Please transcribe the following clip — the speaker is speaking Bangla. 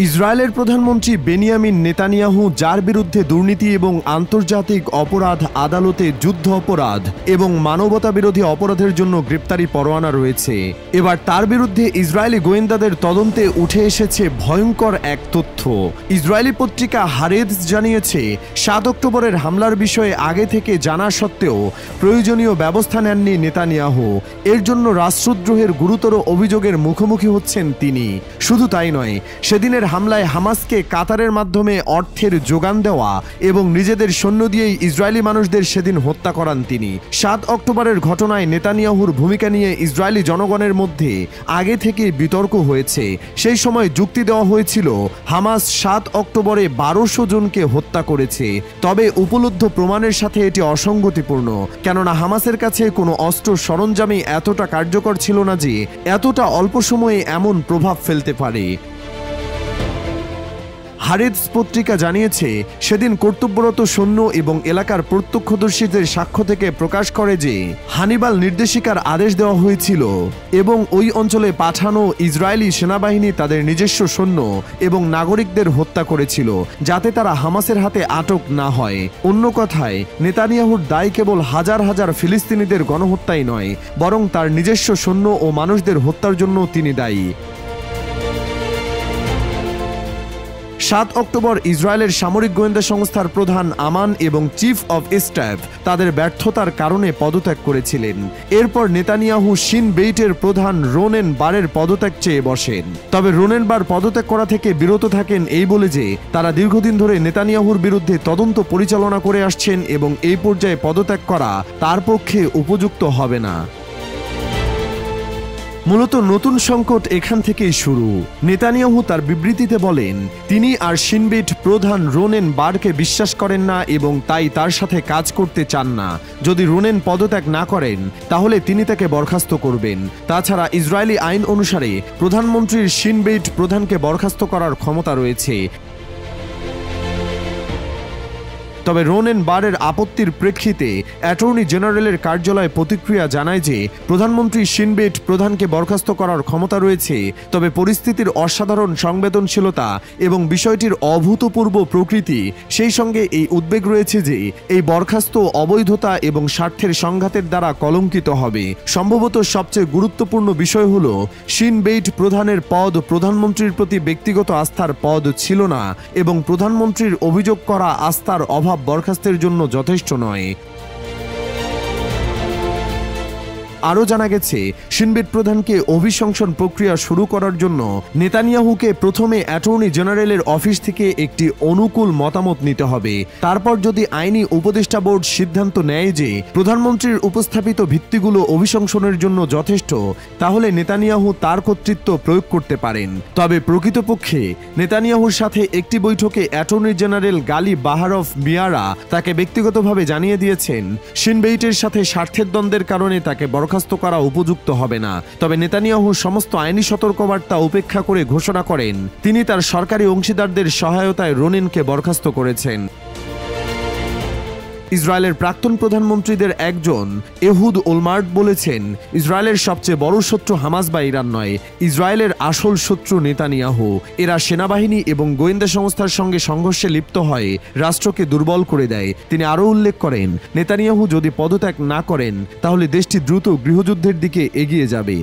ইসরায়েলের প্রধানমন্ত্রী বেনিয়ামিন নেতানিয়াহু, যার বিরুদ্ধে দুর্নীতি এবং আন্তর্জাতিক অপরাধ আদালতে যুদ্ধ অপরাধ এবং মানবতা বিরোধী অপরাধের জন্য গ্রেপ্তারি পরোয়ানা রয়েছে, এবার তার বিরুদ্ধে ইসরায়েলি গোয়েন্দাদের তদন্তে উঠে এসেছে ভয়ঙ্কর এক তথ্য। ইসরায়েলি পত্রিকা হারেদস জানিয়েছে, ৭ অক্টোবরের হামলার বিষয়ে আগে থেকে জানা সত্ত্বেও প্রয়োজনীয় ব্যবস্থা নেননি নেতানিয়াহু। এর জন্য রাষ্ট্রদ্রোহের গুরুতর অভিযোগের মুখোমুখি হচ্ছেন তিনি। শুধু তাই নয়, সেদিনের হামলায় হামাসকে কাতারের মাধ্যমে অর্থের যোগান দেওয়া এবং নিজেদের সৈন্য দিয়েই ইসরায়েলি মানুষদের সেদিন হত্যা করান তিনি। ৭ অক্টোবরের ঘটনায় নেতানিয়াহুর ভূমিকা নিয়ে ইসরায়েলি জনগণের মধ্যে আগে থেকে বিতর্ক হয়েছে। সেই সময় যুক্তি দেওয়া হয়েছিল, হামাস ৭ অক্টোবরে ১২০০ জনকে হত্যা করেছে। তবে উপলব্ধ প্রমাণের সাথে এটি অসঙ্গতিপূর্ণ, কেননা হামাসের কাছে কোনো অস্ত্র সরঞ্জামই এতটা কার্যকর ছিল না যে এতটা অল্প সময়ে এমন প্রভাব ফেলতে পারে। হারেদস পত্রিকা জানিয়েছে, সেদিন কর্তব্যরত সৈন্য এবং এলাকার প্রত্যক্ষদর্শীদের সাক্ষ্য থেকে প্রকাশ করে যে হানিবাল নির্দেশিকার আদেশ দেওয়া হয়েছিল এবং ওই অঞ্চলে পাঠানো ইসরায়েলি সেনাবাহিনী তাদের নিজস্ব সৈন্য এবং নাগরিকদের হত্যা করেছিল, যাতে তারা হামাসের হাতে আটক না হয়। অন্য কথায়, নেতানিয়াহুর দায় কেবল হাজার হাজার ফিলিস্তিনিদের গণহত্যাই নয়, বরং তার নিজস্ব সৈন্য ও মানুষদের হত্যার জন্য তিনি দায়ী। ৭ অক্টোবর ইসরায়েলের সামরিক গোয়েন্দা সংস্থার প্রধান আমান এবং চিফ অব স্টাফ তাদের ব্যর্থতার কারণে পদত্যাগ করেছিলেন। এরপর নেতানিয়াহু শিন বেইটের প্রধান রোনেন বারের পদত্যাগ চেয়ে বসেন। তবে রোনেন বার পদত্যাগ করা থেকে বিরত থাকেন এই বলে যে তারা দীর্ঘদিন ধরে নেতানিয়াহুর বিরুদ্ধে তদন্ত পরিচালনা করে আসছেন এবং এই পর্যায়ে পদত্যাগ করা তার পক্ষে উপযুক্ত হবে না। মূলত নতুন সংকট এখান থেকেই শুরু। নেতানিয়াহু তার বিবৃতিতে বলেন, তিনি আর শিন বেইট প্রধান রোনেন বারকে বিশ্বাস করেন না এবং তাই তার সাথে কাজ করতে চান না। যদি রোনেন পদত্যাগ না করেন, তাহলে তিনি তাকে বরখাস্ত করবেন। তাছাড়া ইসরায়েলি আইন অনুসারে প্রধানমন্ত্রীর শিন বেইট প্রধানকে বরখাস্ত করার ক্ষমতা রয়েছে। তবে রোনেন বারের আপত্তির প্রেক্ষিতে অ্যাটর্নি জেনারেলের কার্যালয় প্রতিক্রিয়া জানায় যে প্রধানমন্ত্রী শিন বেইট প্রধানকে বরখাস্ত করার ক্ষমতা রয়েছে, তবে পরিস্থিতির অসাধারণ সংবেদনশীলতা এবং বিষয়টির অভূতপূর্ব প্রকৃতি, সেই সঙ্গে এই উদ্বেগ রয়েছে যে এই বরখাস্ত অবৈধতা এবং স্বার্থের সংঘাতের দ্বারা কলঙ্কিত হবে। সম্ভবত সবচেয়ে গুরুত্বপূর্ণ বিষয় হল, শিন বেইট প্রধানের পদ প্রধানমন্ত্রীর প্রতি ব্যক্তিগত আস্থার পদ ছিল না এবং প্রধানমন্ত্রীর অভিযোগ করা আস্থার অভাব বরখাস্তের জন্য যথেষ্ট নয়। আরও জানা গেছে, শিন বেইট প্রধানকে অভিশংসন প্রক্রিয়া শুরু করার জন্য নেতানিয়াহুকে প্রথমে অ্যাটর্নি জেনারেলের অফিস থেকে একটি অনুকূল মতামত নিতে হবে। তারপর যদি আইনি উপদেষ্টা বোর্ড সিদ্ধান্ত নেয় যে প্রধানমন্ত্রীর উপস্থাপিত ভিত্তিগুলো অভিশংসনের জন্য যথেষ্ট, তাহলে নেতানিয়াহু তার কর্তৃত্ব প্রয়োগ করতে পারেন। তবে প্রকৃতপক্ষে নেতানিয়াহুর সাথে একটি বৈঠকে অ্যাটর্নি জেনারেল গালি বাহারফ মিয়ারা তাকে ব্যক্তিগতভাবে জানিয়ে দিয়েছেন, শিন বেইটের সাথে স্বার্থের দ্বন্দ্বের কারণে তাকে বরখাস্ত করা উপযুক্ত হবে না। তবে নেতানিয়াহু সমস্ত আইনি সতর্কবার্তা উপেক্ষা করে ঘোষণা করেন, তিনি তার সরকারি অংশীদারদের সহায়তায় রোনেনকে বরখাস্ত করেছেন। ইসরায়েলের প্রাক্তন প্রধানমন্ত্রীদের একজন এহুদ ওলমার্ট বলেছেন, ইসরায়েলের সবচেয়ে বড় শত্রু হামাস বা ইরান নয়, ইসরায়েলের আসল শত্রু নেতানিয়াহু। এরা সেনাবাহিনী এবং গোয়েন্দা সংস্থার সঙ্গে সংঘর্ষে লিপ্ত হয় রাষ্ট্রকে দুর্বল করে দেয়। তিনি আরও উল্লেখ করেন, নেতানিয়াহু যদি পদত্যাগ না করেন, তাহলে দেশটি দ্রুত গৃহযুদ্ধের দিকে এগিয়ে যাবে।